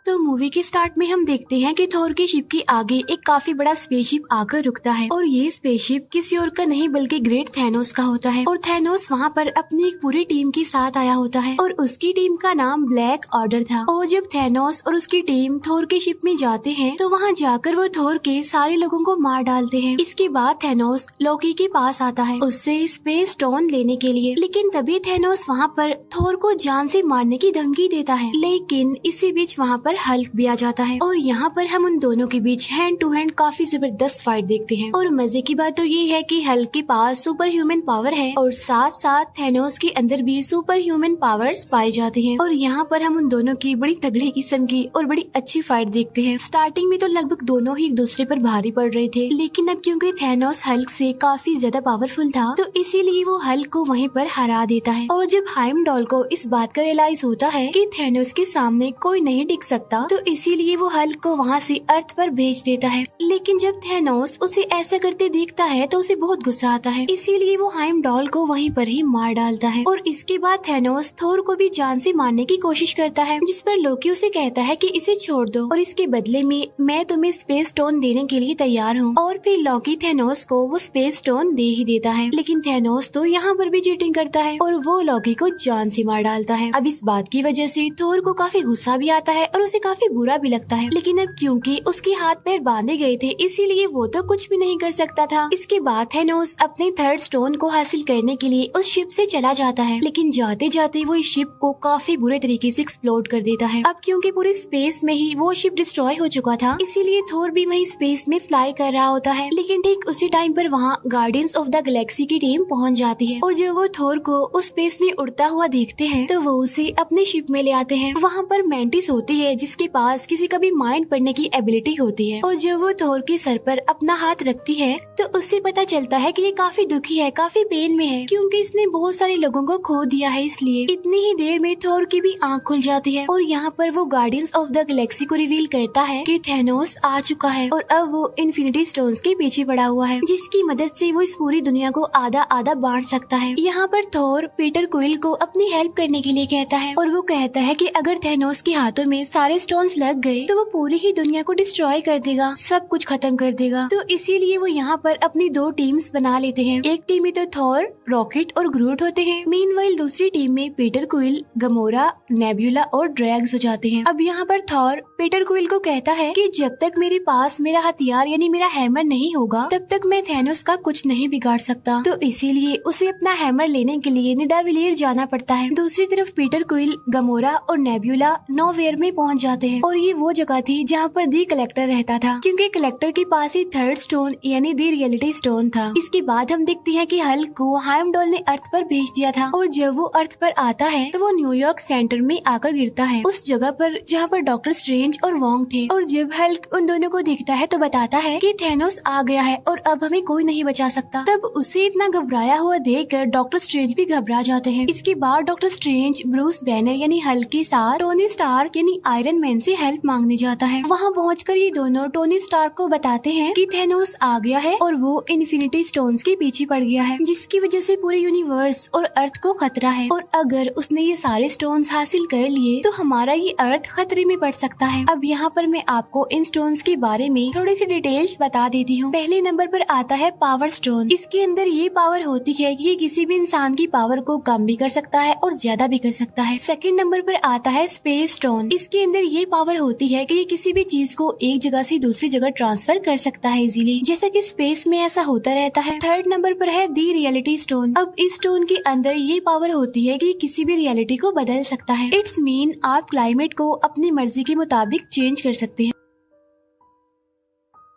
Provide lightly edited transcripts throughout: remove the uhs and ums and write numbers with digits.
तो मूवी के स्टार्ट में हम देखते हैं कि थोर की शिप के आगे एक काफी बड़ा स्पेसशिप आकर रुकता है और ये स्पेसशिप किसी और का नहीं बल्कि ग्रेट थैनोस का होता है। और थैनोस वहाँ पर अपनी एक पूरी टीम के साथ आया होता है और उसकी टीम का नाम ब्लैक ऑर्डर था। और जब थैनोस और उसकी टीम थोर की शिप में जाते हैं तो वहाँ जाकर वो थोर के सारे लोगों को मार डालते हैं। इसके बाद थैनोस लोकी के पास आता है उससे स्पेस स्टोन लेने के लिए, लेकिन तभी थैनोस वहाँ पर थोर को जान से मारने की धमकी देता है। लेकिन इसी बीच वहाँ पर हल्क भी आ जाता है और यहाँ पर हम उन दोनों के बीच हैंड टू हैंड काफी जबरदस्त फाइट देखते हैं। और मजे की बात तो ये है कि हल्क के पास सुपर ह्यूमन पावर है और साथ साथ थैनोस के अंदर भी सुपर ह्यूमन पावर्स पाए जाते हैं। और यहाँ पर हम उन दोनों की बड़ी तगड़ी किस्म की और बड़ी अच्छी फाइट देखते हैं। स्टार्टिंग में तो लगभग दोनों ही एक दूसरे पर भारी पड़ रहे थे, लेकिन अब क्योंकि थैनोस हल्क से काफी ज्यादा पावरफुल था तो इसीलिए वो हल्क को वहीं पर हरा देता है। और जब हाइमडॉल को इस बात का रियलाइज होता है कि थैनोस के सामने कोई नहीं टिक सकता तो इसीलिए वो हल्क को वहाँ से अर्थ पर भेज देता है। लेकिन जब थैनोस उसे ऐसा करते देखता है तो उसे बहुत गुस्सा आता है, इसीलिए वो हाइमडॉल को वहीं पर ही मार डालता है। और इसके बाद थैनोस थोर को भी जान से मारने की कोशिश करता है, जिस पर लोकी उसे कहता है कि इसे छोड़ दो और इसके बदले में मैं तुम्हें स्पेस स्टोन देने के लिए तैयार हूँ। और फिर लोकी थैनोस को वो स्पेस स्टोन दे ही देता है। लेकिन थैनोस तो यहाँ पर भी चीटिंग करता है और वो लोकी को जान से मार डालता है। अब इस बात की वजह से थोर को काफी गुस्सा भी आता है और उसे काफी बुरा भी लगता है, लेकिन अब क्योंकि उसके हाथ पैर बांधे गए थे इसीलिए वो तो कुछ भी नहीं कर सकता था। इसके बाद थैनोस अपने थर्ड स्टोन को हासिल करने के लिए उस शिप से चला जाता है, लेकिन जाते जाते वो इस शिप को काफी बुरे तरीके से एक्सप्लोड कर देता है। अब क्योंकि पूरे स्पेस में ही वो शिप डिस्ट्रॉय हो चुका था इसीलिए थोर भी वही स्पेस में फ्लाई कर रहा होता है। लेकिन ठीक उसी टाइम पर वहाँ गार्डियंस ऑफ द गैलेक्सी की टीम पहुँच जाती है और जब वो थोर को उस स्पेस में उड़ता हुआ देखते हैं तो वो उसे अपने शिप में ले आते हैं। वहाँ पर मेंटिस होती है जिसके पास किसी का भी माइंड पढ़ने की एबिलिटी होती है और जब वो थोर के सर पर अपना हाथ रखती है तो उससे पता चलता है कि ये काफी दुखी है, काफी पेन में है क्योंकि इसने बहुत सारे लोगों को खो दिया है। इसलिए इतनी ही देर में थोर की भी आंख खुल जाती है और यहाँ पर वो गार्डियंस ऑफ द गैलेक्सी को रिवील करता है कि थैनोस आ चुका है और अब वो इन्फिनिटी स्टोन्स के पीछे पड़ा हुआ है, जिसकी मदद से वो इस पूरी दुनिया को आधा आधा बांट सकता है। यहाँ पर थोर पीटर क्विल को अपनी हेल्प करने के लिए कहता है और वो कहता है कि अगर थैनोस के हाथों में सारे स्टोन्स लग गए तो वो पूरी ही दुनिया को डिस्ट्रॉय कर देगा, सब कुछ खत्म कर देगा। तो इसीलिए वो यहाँ पर अपनी दो टीम्स बना लेते हैं। एक टीम में तो थोर, रॉकेट और ग्रूट होते हैं, मीनवाइल दूसरी टीम में पीटर क्विल, गमोरा, नेब्यूला और ड्रैग्स हो जाते हैं। अब यहाँ पर थोर पीटर क्विल को कहता है कि जब तक मेरे पास मेरा हथियार यानी मेरा हैमर नहीं होगा तब तक मैं थैनोस का कुछ नहीं बिगाड़ सकता। तो इसीलिए उसे अपना हैमर लेने के लिए निडाविलियर जाना पड़ता है। दूसरी तरफ पीटर क्विल, गमोरा और नेब्यूला नोवेयर में पहुँच जाते हैं और ये वो जगह थी जहाँ पर दी कलेक्टर रहता था, क्योंकि कलेक्टर के पास ही थर्ड स्टोन यानी दी रियलिटी स्टोन था। इसके बाद हम देखते हैं कि हल्क को हाइमडॉल ने अर्थ पर भेज दिया था और जब वो अर्थ पर आता है तो वो न्यूयॉर्क सेंटर में आकर गिरता है, उस जगह पर जहाँ पर डॉक्टर स्ट्रेंज और वोंग थे। और जब हल्क उन दोनों को देखता है तो बताता है कि थैनोस आ गया है और अब हमें कोई नहीं बचा सकता। तब उसे इतना घबराया हुआ देखकर डॉक्टर स्ट्रेंज भी घबरा जाते हैं। इसके बाद डॉक्टर स्ट्रेंज ब्रूस बैनर यानी हल्क के साथ टोनी स्टार्क यानी आयरन मैन से हेल्प मांगने जाता है। वहाँ पहुंचकर ये दोनों टोनी स्टार्क को बताते हैं कि थैनोस आ गया है और वो इन्फिनिटी स्टोन्स के पीछे पड़ गया है, जिसकी वजह से पूरे यूनिवर्स और अर्थ को खतरा है और अगर उसने ये सारे स्टोन्स हासिल कर लिए तो हमारा ये अर्थ खतरे में पड़ सकता है। अब यहाँ पर मैं आपको इन स्टोन्स के बारे में थोड़ी सी डिटेल्स बता देती हूँ। पहले नंबर पर आता है पावर स्टोन। इसके अंदर ये पावर होती है कि ये किसी भी इंसान की पावर को कम भी कर सकता है और ज्यादा भी कर सकता है। सेकंड नंबर पर आता है स्पेस स्टोन। इसके अंदर ये पावर होती है कि ये किसी भी चीज को एक जगह से दूसरी जगह ट्रांसफर कर सकता है इजीली, जैसा कि स्पेस में ऐसा होता रहता है। थर्ड नंबर पर है दी रियलिटी स्टोन। अब इस स्टोन के अंदर ये पावर होती है कि किसी भी रियलिटी को बदल सकता है। इट्स मीन आप क्लाइमेट को अपनी मर्जी के मुताबिक चेंज कर सकते हैं।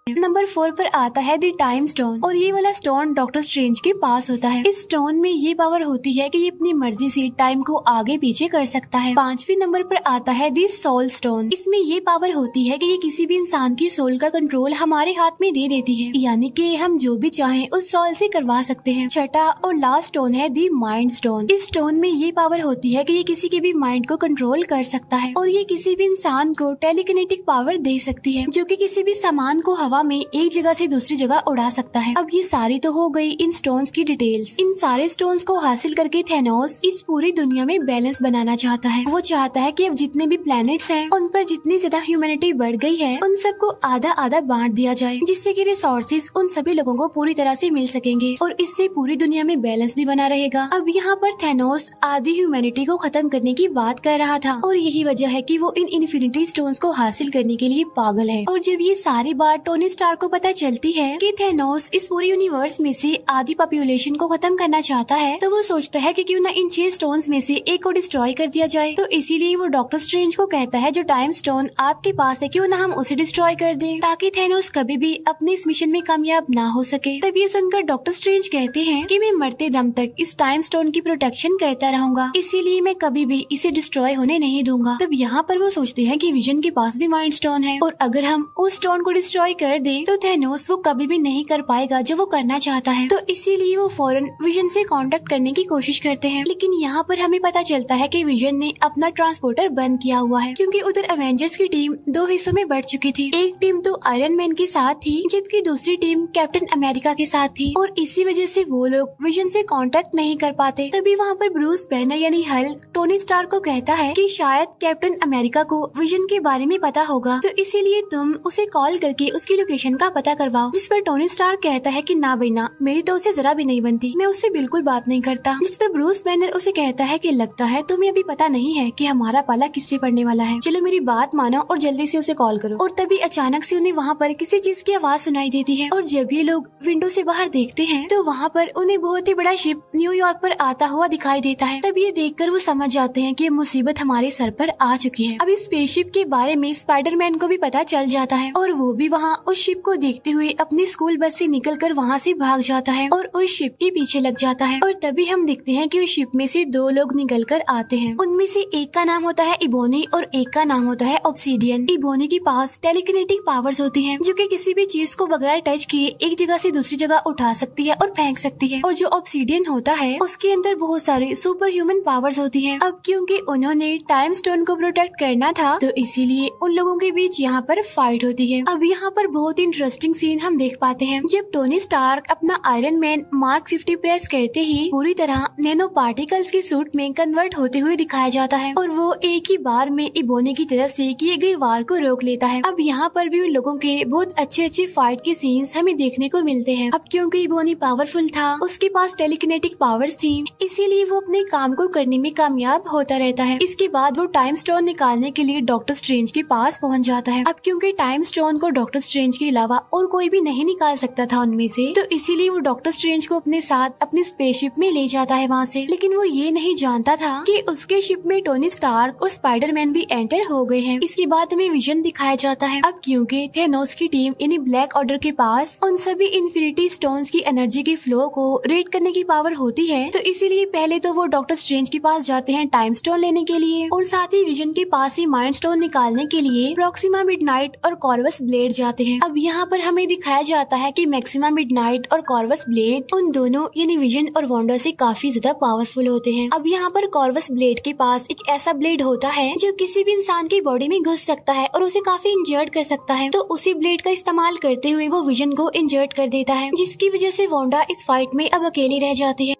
नंबर 4 पर आता है द टाइम स्टोन और ये वाला स्टोन डॉक्टर स्ट्रेंज के पास होता है। इस स्टोन में ये पावर होती है कि ये अपनी मर्जी से टाइम को आगे पीछे कर सकता है। 5वें नंबर पर आता है द सोल स्टोन। इसमें ये पावर होती है कि ये किसी भी इंसान की सोल का कंट्रोल हमारे हाथ में दे देती है, यानी कि हम जो भी चाहें उस सोल से करवा सकते हैं। छठा और लास्ट स्टोन है द माइंड स्टोन। इस स्टोन में ये पावर होती है कि ये किसी के भी माइंड को कंट्रोल कर सकता है और ये किसी भी इंसान को टेलीकिनेटिक पावर दे सकती है, जो कि किसी भी सामान को हवा हवा में एक जगह से दूसरी जगह उड़ा सकता है। अब ये सारी तो हो गई इन स्टोन्स की डिटेल्स। इन सारे स्टोन्स को हासिल करके थैनोस इस पूरी दुनिया में बैलेंस बनाना चाहता है। वो चाहता है कि अब जितने भी प्लैनेट्स हैं उन पर जितनी ज्यादा ह्यूमैनिटी बढ़ गई है उन सबको आधा आधा बांट दिया जाए, जिससे कि रिसोर्सेज उन सभी लोगों को पूरी तरह से मिल सकेंगे और इससे पूरी दुनिया में बैलेंस भी बना रहेगा। अब यहाँ पर थैनोस आधी ह्यूमैनिटी को खत्म करने की बात कर रहा था और यही वजह है कि वो इन इन्फिनिटी स्टोन्स को हासिल करने के लिए पागल है। और जब ये सारी बात टोनी स्टार्क को पता चलती है कि थैनोस इस पूरे यूनिवर्स में से आधी पॉपुलेशन को खत्म करना चाहता है, तो वो सोचता है कि क्यों ना इन 6 स्टोन्स में से एक को डिस्ट्रॉय कर दिया जाए। तो इसीलिए वो डॉक्टर स्ट्रेंज को कहता है जो टाइम स्टोन आपके पास है क्यों ना हम उसे डिस्ट्रॉय कर दें, ताकि थैनोस कभी भी अपने इस मिशन में कामयाब ना हो सके। तब ये सुनकर डॉक्टर स्ट्रेंज कहते हैं कि मैं मरते दम तक इस टाइम स्टोन की प्रोटेक्शन करता रहूंगा, इसीलिए मैं कभी भी इसे डिस्ट्रॉय होने नहीं दूंगा। तब यहाँ पर वो सोचते हैं कि विजन के पास भी माइंड स्टोन है और अगर हम उस स्टोन को डिस्ट्रॉय कर दें तो थैनोस वो कभी भी नहीं कर पाएगा जो वो करना चाहता है। तो इसीलिए वो फौरन विजन से कांटेक्ट करने की कोशिश करते हैं। लेकिन यहाँ पर हमें पता चलता है कि विजन ने अपना ट्रांसपोर्टर बंद किया हुआ है, क्योंकि उधर एवेंजर्स की टीम 2 हिस्सों में बढ़ चुकी थी। एक टीम तो आयरन मैन के साथ थी जबकि दूसरी टीम कैप्टन अमेरिका के साथ थी और इसी वजह से वो लोग विजन से कांटेक्ट नहीं कर पाते। तभी वहाँ पर ब्रूस बैनर यानी हल्क टोनी स्टार्क को कहता है कि शायद कैप्टन अमेरिका को विजन के बारे में पता होगा, तो इसीलिए तुम उसे कॉल करके उसकी लोकेशन का पता करवाओ। जिस पर टोनी स्टार्क कहता है कि ना बेना, मेरी तो उसे जरा भी नहीं बनती, मैं उससे बिल्कुल बात नहीं करता। जिस पर ब्रूस बैनर उसे कहता है कि लगता है तुम्हें अभी पता नहीं है कि हमारा पाला किससे पड़ने वाला है, चलो मेरी बात मानो और जल्दी से उसे कॉल करो। और तभी अचानक से उन्हें वहाँ पर किसी चीज की आवाज सुनाई देती है और जब ये लोग विंडो से बाहर देखते हैं तो वहाँ पर उन्हें बहुत ही बड़ा शिप न्यूयॉर्क पर आता हुआ दिखाई देता है। तब ये देखकर वो समझ जाते हैं कि मुसीबत हमारे सर पर आ चुकी है। अब इस स्पेसशिप के बारे में स्पाइडरमैन को भी पता चल जाता है और वो भी वहाँ उस शिप को देखते हुए अपनी स्कूल बस से निकलकर वहाँ से भाग जाता है और उस शिप के पीछे लग जाता है। और तभी हम देखते हैं कि उस शिप में से 2 लोग निकल कर आते हैं। उनमें से एक का नाम होता है इबोनी और एक का नाम होता है ऑब्सीडियन। इबोनी के पास टेलीकिनेटिक पावर्स होती हैं, जो कि किसी भी चीज को बगैर टच किए एक जगह से दूसरी जगह उठा सकती है और फेंक सकती है। और जो ऑब्सीडियन होता है उसके अंदर बहुत सारे सुपर ह्यूमन पावर्स होती हैं। अब क्योंकि उन्होंने टाइम स्टोन को प्रोटेक्ट करना था तो इसीलिए उन लोगों के बीच यहाँ पर फाइट होती है। अब यहाँ पर बहुत इंटरेस्टिंग सीन हम देख पाते हैं जब टोनी स्टार्क अपना आयरन मैन मार्क 50 प्रेस करते ही पूरी तरह नैनो पार्टिकल्स के सूट में कन्वर्ट होते हुए दिखाया जाता है और वो एक ही बार में इबोनी की तरफ से किए गए वार को रोक लेता है। अब यहाँ पर भी उन लोगों के बहुत अच्छे फाइट के सीन्स हमें देखने को मिलते हैं। अब क्योंकि इबोनी पावरफुल था, उसके पास टेलीकिनेटिक पावर्स थी, इसीलिए वो अपने काम को करने में कामयाब होता रहता है। इसके बाद वो टाइम स्टोन निकालने के लिए डॉक्टर स्ट्रेंज के पास पहुँच जाता है। अब क्योंकि टाइम स्टोन को डॉक्टर स्ट्रेंज के अलावा और कोई भी नहीं निकाल सकता था उनमें से, तो इसीलिए वो डॉक्टर स्ट्रेंज को अपने साथ अपनी स्पेसशिप में ले जाता है वहाँ से। लेकिन वो ये नहीं जानता था कि उसके शिप में टोनी स्टार्क और स्पाइडरमैन भी एंटर हो गए हैं। इसके बाद हमें विजन दिखाया जाता है। अब क्योंकि थैनोस की टीम यानी ब्लैक ऑर्डर के पास उन सभी इन्फिनिटी स्टोन्स की एनर्जी के फ्लो को रेड करने की पावर होती है, तो इसीलिए पहले तो वो डॉक्टर स्ट्रेंज के पास जाते हैं टाइम स्टोन लेने के लिए और साथ ही विजन के पास ही माइंड स्टोन निकालने के लिए प्रॉक्सिमा मिडनाइट और कॉर्वस ब्लेड जाते हैं। अब यहाँ पर हमें दिखाया जाता है कि मैक्सिमा मिडनाइट और कॉर्वस ब्लेड उन दोनों यानी विजन और वांडा से काफी ज्यादा पावरफुल होते हैं। अब यहाँ पर कॉर्वस ब्लेड के पास एक ऐसा ब्लेड होता है जो किसी भी इंसान की बॉडी में घुस सकता है और उसे काफी इंजर्ड कर सकता है, तो उसी ब्लेड का इस्तेमाल करते हुए वो विजन को इंजर्ड कर देता है, जिसकी वजह से वांडा इस फाइट में अब अकेली रह जाती है।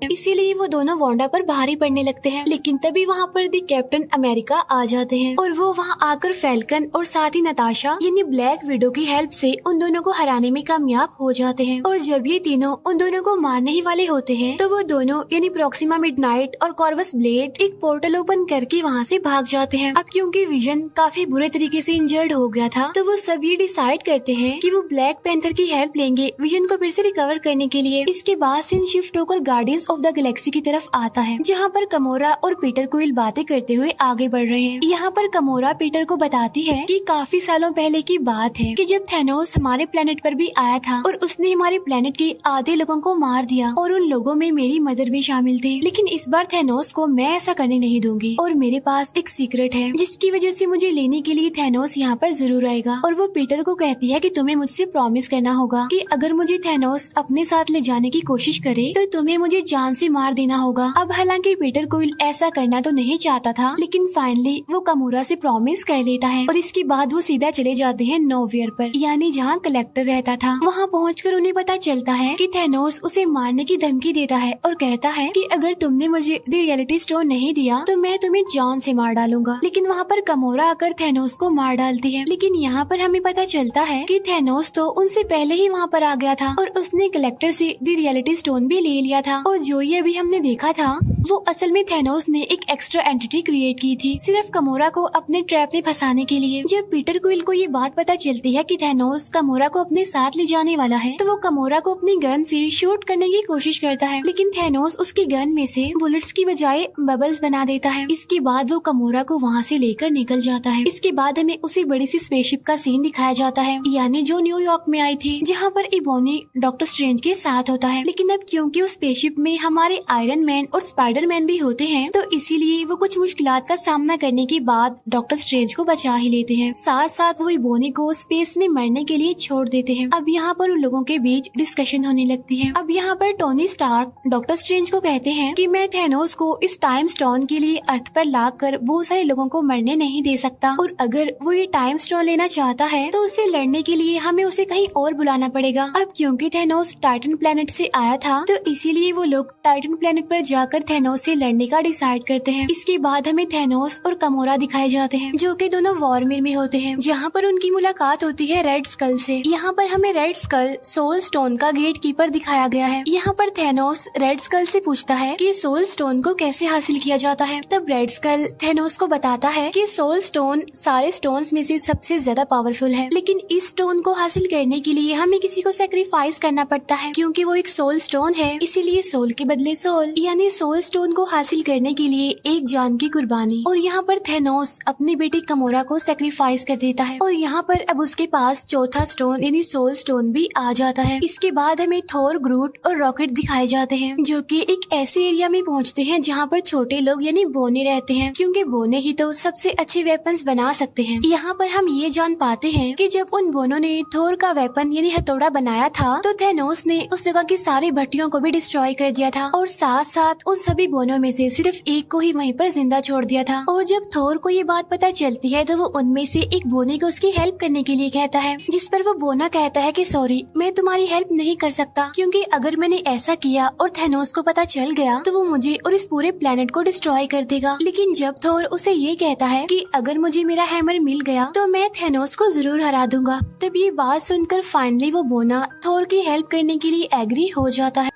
इसीलिए वो दोनों वांडा पर भारी पड़ने लगते हैं। लेकिन तभी वहाँ पर दी कैप्टन अमेरिका आ जाते हैं और वो वहाँ आकर फैल्कन और साथ ही नताशा यानी ब्लैक विडो की हेल्प से उन दोनों को हराने में कामयाब हो जाते हैं। और जब ये तीनों उन दोनों को मारने ही वाले होते हैं तो वो दोनों यानी प्रॉक्सिमा मिडनाइट और कॉर्वस ब्लेड एक पोर्टल ओपन करके वहाँ से भाग जाते हैं। अब क्योंकि विजन काफी बुरे तरीके से इंजर्ड हो गया था, तो वो सब ये डिसाइड करते हैं कि वो ब्लैक पैंथर की हेल्प लेंगे विजन को फिर से रिकवर करने के लिए। इसके बाद सीन शिफ्ट होकर गार्डियंस ऑफ द गैलेक्सी की तरफ आता है, जहाँ पर कमोरा और पीटर क्विल बातें करते हुए आगे बढ़ रहे हैं। यहाँ पर कमोरा पीटर को बताती है कि काफी सालों पहले की बात है कि जब थैनोस हमारे प्लेनेट पर भी आया था और उसने हमारे प्लेनेट के आधे लोगों को मार दिया और उन लोगों में मेरी मदर भी शामिल थे। लेकिन इस बार थैनोस को मैं ऐसा करने नहीं दूंगी और मेरे पास एक सीक्रेट है जिसकी वजह से मुझे लेने के लिए थैनोस यहाँ पर जरूर आएगा। और वो पीटर को कहती है कि तुम्हें मुझसे प्रॉमिस करना होगा कि अगर मुझे थैनोस अपने साथ ले जाने की कोशिश करे तो तुम्हें मुझे जान से मार देना होगा। अब हालांकि पीटर क्विल ऐसा करना तो नहीं चाहता था, लेकिन फाइनली वो कामोरा से प्रॉमिस कर लेता है और इसके बाद वो सीधा चले जाते हैं नोवेयर पर, यानी जहाँ कलेक्टर रहता था। वहाँ पहुँचकर उन्हें पता चलता है कि थैनोस उसे मारने की धमकी देता है और कहता है कि अगर तुमने मुझे द रियलिटी स्टोन नहीं दिया तो मैं तुम्हें जान से मार डालूंगा। लेकिन वहाँ पर कामोरा आकर थैनोस को मार डालती है। लेकिन यहाँ पर हमें पता चलता है कि थैनोस तो उनसे पहले ही वहाँ पर आ गया था और उसने कलेक्टर से द रियलिटी स्टोन भी ले लिया था। और जो ये अभी हमने देखा था वो असल में थैनोस ने एक एक्स्ट्रा एंटिटी क्रिएट की थी सिर्फ कामोरा को अपने ट्रैप में फंसाने के लिए। जब पीटर क्विल को ये बात पता चलती है कि थैनोस कामोरा को अपने साथ ले जाने वाला है तो वो कामोरा को अपनी गन से शूट करने की कोशिश करता है, लेकिन थैनोस उसकी गन में से बुलेट्स की बजाय बबल्स बना देता है। इसके बाद वो कामोरा को वहाँ से लेकर निकल जाता है। इसके बाद हमें उसी बड़ी सी स्पेसशिप का सीन दिखाया जाता है, यानी जो न्यूयॉर्क में आई थी, जहाँ पर इबोनी डॉक्टर स्ट्रेंज के साथ होता है। लेकिन अब क्योंकि उस स्पेसशिप में हमारे आयरन मैन और स्पाइडरमैन भी होते हैं तो इसीलिए वो कुछ मुश्किलात का सामना करने के बाद डॉक्टर स्ट्रेंज को बचा ही लेते हैं। साथ साथ वो इबोनी को स्पेस में मरने के लिए छोड़ देते हैं। अब यहाँ पर उन लोगों के बीच डिस्कशन होने लगती है। अब यहाँ पर टोनी स्टार्क डॉक्टर स्ट्रेंज को कहते हैं कि मैं थैनोस को इस टाइम स्टोन के लिए अर्थ पर लाकर बहुत सारे लोगों को मरने नहीं दे सकता, और अगर वो ये टाइम स्टोन लेना चाहता है तो उससे लड़ने के लिए हमें उसे कहीं और बुलाना पड़ेगा। अब क्योंकि थैनोस टाइटन प्लेनेट से आया था तो इसीलिए वो लोग टाइटन प्लेनेट पर जाकर थैनोस से लड़ने का डिसाइड करते हैं। इसके बाद हमें थैनोस और कामोरा दिखाए जाते हैं जो कि दोनों वॉरमिर में होते हैं, जहाँ पर उनकी मुलाकात होती है रेड स्कल से। यहाँ पर हमें रेड स्कल सोल स्टोन का गेट कीपर दिखाया गया है। यहाँ पर थैनोस रेड स्कल से पूछता है कि सोल स्टोन को कैसे हासिल किया जाता है। तब रेड स्कल थैनोस को बताता है कि सोल स्टोन सारे स्टोन्स में से सबसे ज्यादा पावरफुल है, लेकिन इस स्टोन को हासिल करने के लिए हमें किसी को सेक्रीफाइस करना पड़ता है। क्योंकि वो एक सोल स्टोन है इसीलिए सोल के बदले सोल, यानी सोल स्टोन को हासिल करने के लिए एक जान की कुर्बानी। और यहाँ पर थैनोस अपनी बेटी कामोरा को सेक्रीफाइस कर देता है और यहाँ पर अब उसके पास चौथा स्टोन यानी सोल स्टोन भी आ जाता है। इसके बाद हमें थोर, ग्रूट और रॉकेट दिखाए जाते हैं जो कि एक ऐसे एरिया में पहुँचते हैं जहाँ पर छोटे लोग यानी बोने रहते हैं, क्योंकि बोने ही तो सबसे अच्छे वेपन्स बना सकते हैं। यहाँ पर हम ये जान पाते हैं कि जब उन बोनों ने थोर का वेपन यानी हथौड़ा बनाया था तो थैनोस ने उस जगह की सारी भट्टियों को भी डिस्ट्रॉय कर दिया था और साथ साथ उन सभी बोनों में से सिर्फ एक को ही वहीं पर जिंदा छोड़ दिया था। और जब थोर को ये बात पता चलती है तो वो उनमें से एक बोने को उसकी हेल्प करने के लिए कहता है, जिस पर वो बोना कहता है कि सॉरी मैं तुम्हारी हेल्प नहीं कर सकता, क्योंकि अगर मैंने ऐसा किया और थैनोस को पता चल गया तो वो मुझे और इस पूरे प्लेनेट को डिस्ट्रॉय कर देगा। लेकिन जब थोर उसे ये कहता है कि अगर मुझे मेरा हैमर मिल गया तो मैं थैनोस को जरूर हरा दूंगा, तब ये बात सुनकर फाइनली वो बोना थोर की हेल्प करने के लिए एग्री हो जाता है।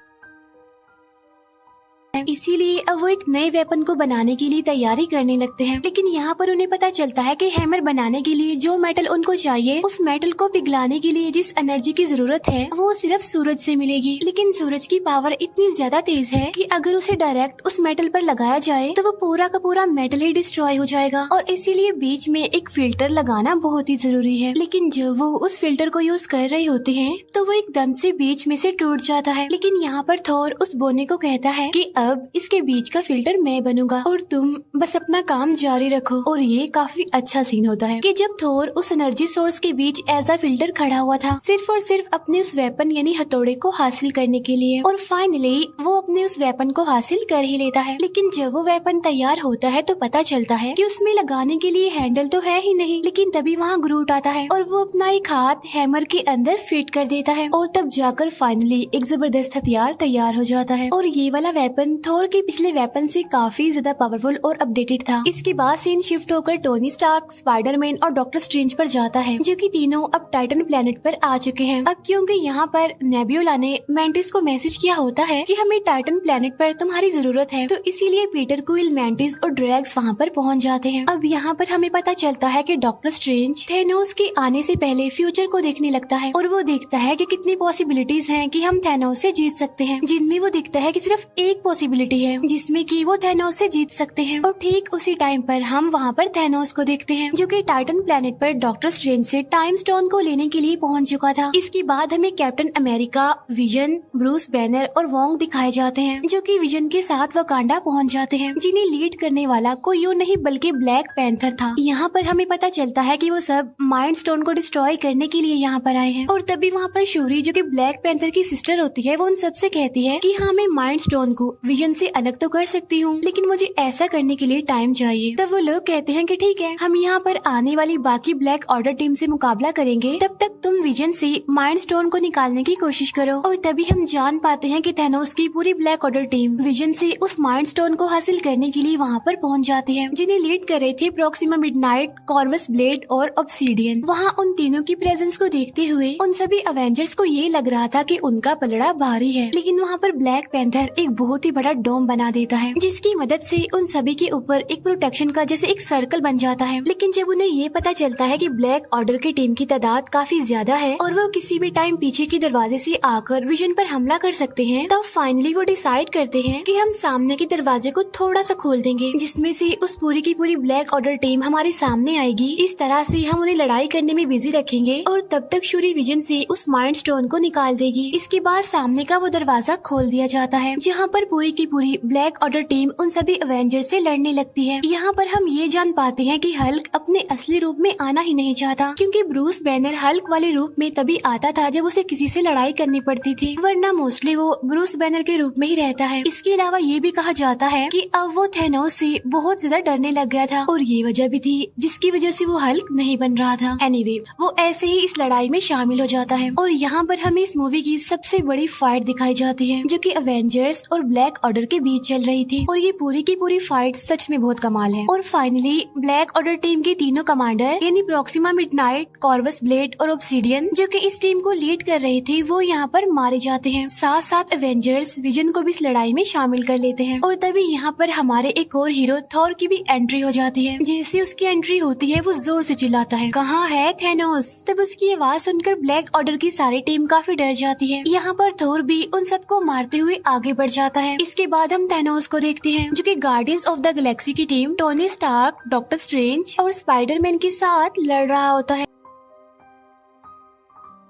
इसीलिए अब वो एक नए वेपन को बनाने के लिए तैयारी करने लगते हैं। लेकिन यहाँ पर उन्हें पता चलता है कि हैमर बनाने के लिए जो मेटल उनको चाहिए, उस मेटल को पिघलाने के लिए जिस एनर्जी की जरूरत है वो सिर्फ सूरज से मिलेगी। लेकिन सूरज की पावर इतनी ज्यादा तेज है कि अगर उसे डायरेक्ट उस मेटल पर लगाया जाए तो वो पूरा का पूरा मेटल ही डिस्ट्रॉय हो जाएगा, और इसीलिए बीच में एक फिल्टर लगाना बहुत ही जरूरी है। लेकिन जब वो उस फिल्टर को यूज कर रहे होते हैं तो वो एकदम से बीच में से टूट जाता है। लेकिन यहाँ पर थोर उस बोने को कहता है कि अब इसके बीच का फिल्टर मैं बनूंगा और तुम बस अपना काम जारी रखो। और ये काफी अच्छा सीन होता है कि जब थोर उस एनर्जी सोर्स के बीच एज अ फिल्टर खड़ा हुआ था सिर्फ और सिर्फ अपने उस वेपन यानी हथौड़े को हासिल करने के लिए, और फाइनली वो अपने उस वेपन को हासिल कर ही लेता है। लेकिन जब वो वेपन तैयार होता है तो पता चलता है कि उसमें लगाने के लिए हैंडल तो है ही नहीं। लेकिन तभी वहाँ ग्रूट आता है और वो अपना एक हाथ हैमर के अंदर फिट कर देता है और तब जाकर फाइनली एक जबरदस्त हथियार तैयार हो जाता है। और ये वाला वेपन थोर के पिछले वेपन से काफी ज्यादा पावरफुल और अपडेटेड था। इसके बाद सीन शिफ्ट होकर टोनी स्टार्क, स्पाइडरमैन और डॉक्टर स्ट्रेंज पर जाता है, जो कि तीनों अब टाइटन प्लेनेट पर आ चुके हैं। अब क्योंकि यहाँ पर नेब्यूला ने मैंटिस को मैसेज किया होता है कि हमें टाइटन प्लेनेट पर तुम्हारी जरूरत है, तो इसीलिए पीटर क्विल, मैंटिस और ड्रैग्स वहाँ पर पहुँच जाते हैं। अब यहाँ पर हमें पता चलता है कि डॉक्टर स्ट्रेंज थैनोस के आने से पहले फ्यूचर को देखने लगता है और वो देखता है कि कितनी पॉसिबिलिटीज हैं कि हम थैनोस से जीत सकते हैं, जिनमें वो देखता है कि सिर्फ एक पॉसिबिलिटी है जिसमें कि वो थैनोस से जीत सकते हैं। और ठीक उसी टाइम पर हम वहाँ पर थैनोस को देखते हैं जो कि टाइटन प्लेनेट पर डॉक्टर स्ट्रेंज से टाइम स्टोन को लेने के लिए पहुँच चुका था। इसके बाद हमें captain America, vision, Bruce banner और वोंग दिखाए जाते हैं जो कि विजन के साथ वकांडा पहुँच जाते हैं, जिन्हें लीड करने वाला कोई और नहीं बल्कि ब्लैक पैंथर था। यहाँ पर हमें पता चलता है कि वो सब माइंड स्टोन को डिस्ट्रॉय करने के लिए यहाँ पर आए हैं। और तभी वहाँ पर शूरी जो कि ब्लैक पैंथर की सिस्टर होती है वो उन सबसे कहती है कि हाँ, मैं माइंड स्टोन को विजन से अलग तो कर सकती हूँ, लेकिन मुझे ऐसा करने के लिए टाइम चाहिए। तब वो लोग कहते हैं कि ठीक है, हम यहाँ पर आने वाली बाकी ब्लैक ऑर्डर टीम से मुकाबला करेंगे, तब तक तुम विजन से माइंड स्टोन को निकालने की कोशिश करो। और तभी हम जान पाते हैं कि थैनोस की पूरी ब्लैक ऑर्डर टीम विजन से उस माइंड स्टोन को हासिल करने के लिए वहाँ पर पहुँच जाती है, जिन्हें लीड कर रहे थे प्रॉक्सिमा मिडनाइट, कॉर्वस ब्लेड और ऑब्सीडियन। वहाँ उन तीनों की प्रेजेंस को देखते हुए उन सभी अवेंजर्स को ये लग रहा था कि उनका पलड़ा भारी है, लेकिन वहाँ पर ब्लैक पैंथर एक बहुत ही बड़ा डोम बना देता है, जिसकी मदद से उन सभी के ऊपर एक प्रोटेक्शन का जैसे एक सर्कल बन जाता है। लेकिन जब उन्हें ये पता चलता है कि ब्लैक ऑर्डर की टीम की तादाद काफी ज्यादा है और वो किसी भी टाइम पीछे के दरवाजे से आकर विजन पर हमला कर सकते हैं, तब फाइनली वो डिसाइड करते हैं कि हम सामने के दरवाजे को थोड़ा सा खोल देंगे, जिसमें से उस पूरी की पूरी ब्लैक ऑर्डर टीम हमारे सामने आएगी। इस तरह से हम उन्हें लड़ाई करने में बिजी रखेंगे और तब तक शूरी विजन से उस माइंड स्टोन को निकाल देगी। इसके बाद सामने का वो दरवाजा खोल दिया जाता है, जहाँ पर पूरी की पूरी ब्लैक ऑर्डर टीम उन सभी अवेंजर्स से लड़ने लगती है। यहाँ पर हम ये जान पाते हैं कि हल्क अपने असली रूप में आना ही नहीं चाहता, क्योंकि ब्रूस बैनर हल्क वाले रूप में तभी आता था जब उसे किसी से लड़ाई करनी पड़ती थी, वरना मोस्टली वो ब्रूस बैनर के रूप में ही रहता है। इसके अलावा ये भी कहा जाता है कि अब वो थैनोस से बहुत ज्यादा डरने लग गया था और ये वजह भी थी जिसकी वजह से वो हल्क नहीं बन रहा था। एनीवे, वो ऐसे ही इस लड़ाई में शामिल हो जाता है और यहाँ पर हमें इस मूवी की सबसे बड़ी फाइट दिखाई जाती है जो कि अवेंजर्स और ब्लैक ऑर्डर के बीच चल रही थी। और ये पूरी की पूरी फाइट सच में बहुत कमाल है। और फाइनली ब्लैक ऑर्डर टीम के तीनों कमांडर यानी प्रॉक्सिमा मिडनाइट, कॉर्वस ब्लेड और ऑब्सीडियन जो कि इस टीम को लीड कर रहे थे, वो यहाँ पर मारे जाते हैं। साथ साथ अवेंजर्स विजन को भी इस लड़ाई में शामिल कर लेते हैं। और तभी यहाँ पर हमारे एक और हीरो थॉर की भी एंट्री हो जाती है। जैसे उसकी एंट्री होती है वो जोर से चिल्लाता है, कहाँ है थैनोस। तब उसकी आवाज सुनकर ब्लैक ऑर्डर की सारी टीम काफी डर जाती है। यहाँ पर थोर भी उन सबको मारते हुए आगे बढ़ जाता है। इसके बाद हम थैनोस को देखते हैं जो कि गार्डियंस ऑफ द गैलेक्सी की team Tony Stark, doctor Strange और स्पाइडरमैन के साथ लड़ रहा होता है।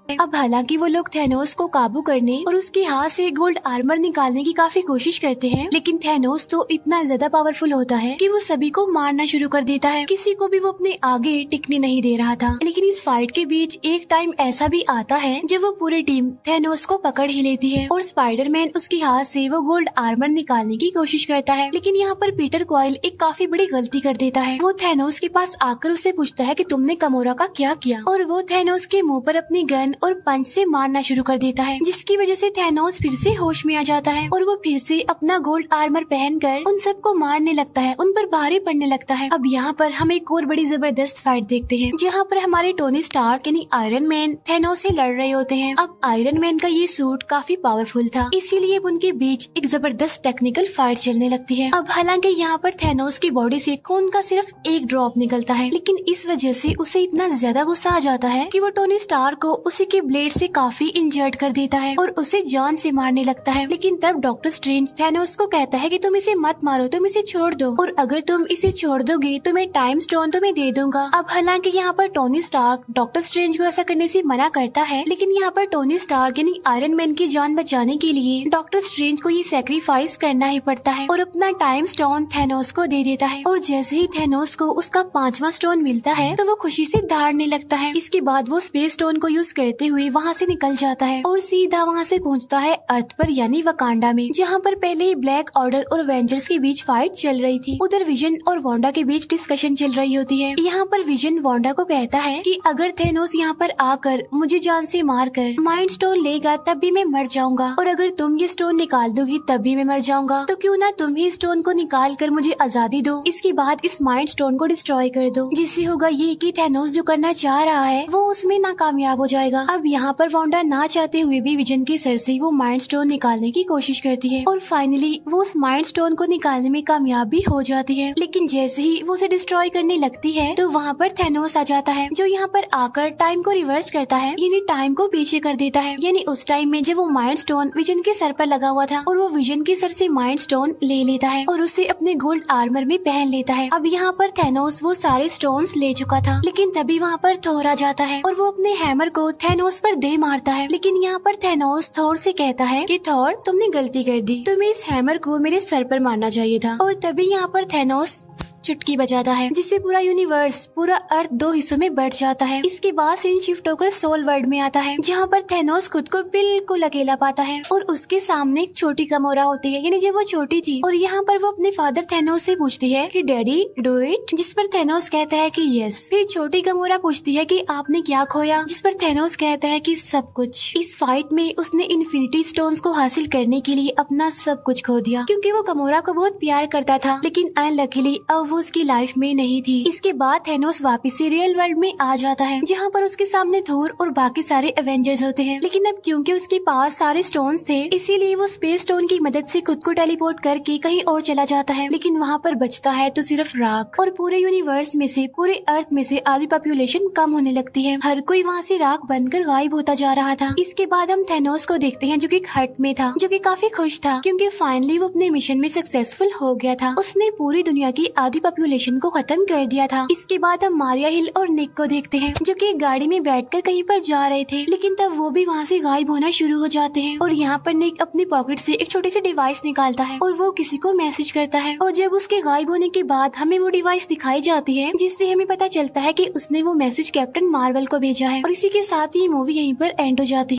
अब हालांकि वो लोग थैनोस को काबू करने और उसके हाथ से गोल्ड आर्मर निकालने की काफी कोशिश करते हैं, लेकिन थैनोस तो इतना ज्यादा पावरफुल होता है कि वो सभी को मारना शुरू कर देता है। किसी को भी वो अपने आगे टिकने नहीं दे रहा था। लेकिन इस फाइट के बीच एक टाइम ऐसा भी आता है जब वो पूरी टीम थैनोस को पकड़ ही लेती है और स्पाइडरमैन उसके हाथ से वो गोल्ड आर्मर निकालने की कोशिश करता है। लेकिन यहाँ पर पीटर क्वाइल एक काफी बड़ी गलती कर देता है। वो थैनोस के पास आकर उसे पूछता है कि तुमने गमोरा का क्या किया, और वो थैनोस के मुंह पर अपनी गन और पंच से मारना शुरू कर देता है, जिसकी वजह से थैनोस फिर से होश में आ जाता है और वो फिर से अपना गोल्ड आर्मर पहनकर उन सबको मारने लगता है, उन पर भारी पड़ने लगता है। अब यहाँ पर हम एक और बड़ी जबरदस्त फाइट देखते हैं जहाँ पर हमारे टोनी स्टार्क यानी आयरन मैन थैनोस से लड़ रहे होते हैं। अब आयरन मैन का ये सूट काफी पावरफुल था, इसीलिए उनके बीच एक जबरदस्त टेक्निकल फाइट चलने लगती है। अब हालांकि यहाँ पर थैनोस की बॉडी से खून का सिर्फ एक ड्रॉप निकलता है, लेकिन इस वजह से उसे इतना ज्यादा गुस्सा आ जाता है कि वो टोनी स्टार्क को उसी के ब्लेड से काफी इंजर्ड कर देता है और उसे जान से मारने लगता है। लेकिन तब डॉक्टर स्ट्रेंज थैनोस को कहता है कि तुम इसे मत मारो, तुम इसे छोड़ दो, और अगर तुम इसे छोड़ दोगे तो मैं टाइम स्टोन तुम्हें दे दूंगा। अब हालांकि यहाँ पर टोनी स्टार्क डॉक्टर स्ट्रेंज को ऐसा करने से मना करता है, लेकिन यहाँ पर टोनी स्टार्क यानी आयरन मैन की जान बचाने के लिए डॉक्टर स्ट्रेंज को ये सैक्रिफाइस करना ही पड़ता है और अपना टाइम स्टोन थैनोस को दे देता है। और जैसे ही थैनोस को उसका 5वां स्टोन मिलता है तो वो खुशी से दहाड़ने लगता है। इसके बाद वो स्पेस स्टोन को यूज करते हुए वहाँ से निकल जाता है और सीधा वहाँ से पहुँचता है अर्थ पर यानी वकांडा में, जहाँ पर पहले ही ब्लैक ऑर्डर और एवेंजर्स के बीच फाइट चल रही थी। उधर विजन और वांडा के बीच डिस्कशन चल रही होती है। यहाँ पर विजन वांडा को कहता है कि अगर थैनोस यहाँ पर आकर मुझे जान से मारकर माइंड स्टोन लेगा तब भी मैं मर जाऊंगा, और अगर तुम ये स्टोन निकाल दोगी तब भी मैं मर जाऊंगा, तो क्यों ना तुम ही स्टोन को निकाल कर मुझे आजादी दो। इसके बाद इस माइंड स्टोन को डिस्ट्रॉय कर दो, जिससे होगा ये कि थैनोस जो करना चाह रहा है वो उसमें नाकामयाब हो जाएगा। अब यहाँ पर वांडा ना चाहते हुए भी विजन के सर से वो माइंड स्टोन निकालने की कोशिश करती है और फाइनली वो उस माइंड स्टोन को निकालने में कामयाब भी हो जाती है। लेकिन जैसे ही वो उसे डिस्ट्रॉय करने लगती है तो वहाँ पर थैनोस आ जाता है, जो यहाँ पर आकर टाइम को रिवर्स करता है, यानी टाइम को पीछे कर देता है। यानी उस टाइम में जब वो माइंड स्टोन विजन के सर पर लगा हुआ था और वो विजन के सर से माइंड स्टोन ले लेता है और उसे अपने गोल्ड आर्मर में पहन लेता है। अब यहाँ पर थैनोस वो सारे स्टोन्स ले चुका था, लेकिन तभी वहाँ पर थोर आ जाता है और वो अपने हैमर को थैनोस पर दे मारता है। लेकिन यहाँ पर थैनोस थोर से कहता है कि थोर, तुमने गलती कर दी, तुम्हें इस हैमर को मेरे सर पर मारना चाहिए था। और तभी यहाँ पर थैनोस चुटकी बजाता है, जिससे पूरा यूनिवर्स, पूरा अर्थ दो हिस्सों में बढ़ जाता है। इसके बाद सीन शिफ्ट होकर सोल वर्ल्ड में आता है, जहाँ पर थैनोस खुद को बिल्कुल अकेला पाता है और उसके सामने एक छोटी गमोरा होती है, यानी जब वो छोटी थी। और यहाँ पर वो अपने फादर थैनोस से पूछती है कि डैडी डू इट, जिस पर थैनोस कहता है कि यस। फिर छोटी गमोरा पूछती है कि आपने क्या खोया, जिस पर थैनोस कहता है कि सब कुछ। इस फाइट में उसने इन्फिनिटी स्टोन्स को हासिल करने के लिए अपना सब कुछ खो दिया, क्योंकि वो गमोरा को बहुत प्यार करता था, लेकिन अनलकीली अब उसकी लाइफ में नहीं थी। इसके बाद थैनोस वापस से रियल वर्ल्ड में आ जाता है, जहाँ पर उसके सामने थोर और बाकी सारे एवेंजर्स होते हैं। लेकिन अब क्योंकि उसके पास सारे स्टोन्स थे, इसीलिए वो स्पेस स्टोन की मदद से खुद को टेलीपोर्ट करके कहीं और चला जाता है। लेकिन वहाँ पर बचता है तो सिर्फ राख, और पूरे यूनिवर्स में से, पूरे अर्थ में से आधी पॉपुलेशन कम होने लगती है। हर कोई वहाँ से राख बनकर गायब होता जा रहा था। इसके बाद हम थैनोस को देखते हैं, जो कि एक हट में था, जो कि काफी खुश था, क्योंकि फाइनली वो अपने मिशन में सक्सेसफुल हो गया था। उसने पूरी दुनिया की आधी पॉपुलेशन को खत्म कर दिया था। इसके बाद हम मारिया हिल और निक को देखते हैं, जो कि एक गाड़ी में बैठकर कहीं पर जा रहे थे, लेकिन तब वो भी वहाँ से गायब होना शुरू हो जाते हैं। और यहाँ पर निक अपनी पॉकेट से एक छोटी सी डिवाइस निकालता है और वो किसी को मैसेज करता है, और जब उसके गायब होने के बाद हमें वो डिवाइस दिखाई जाती है, जिससे हमें पता चलता है कि उसने वो मैसेज कैप्टन मार्वल को भेजा है। और इसी के साथ ये मूवी यहीं पर एंड हो जाती है।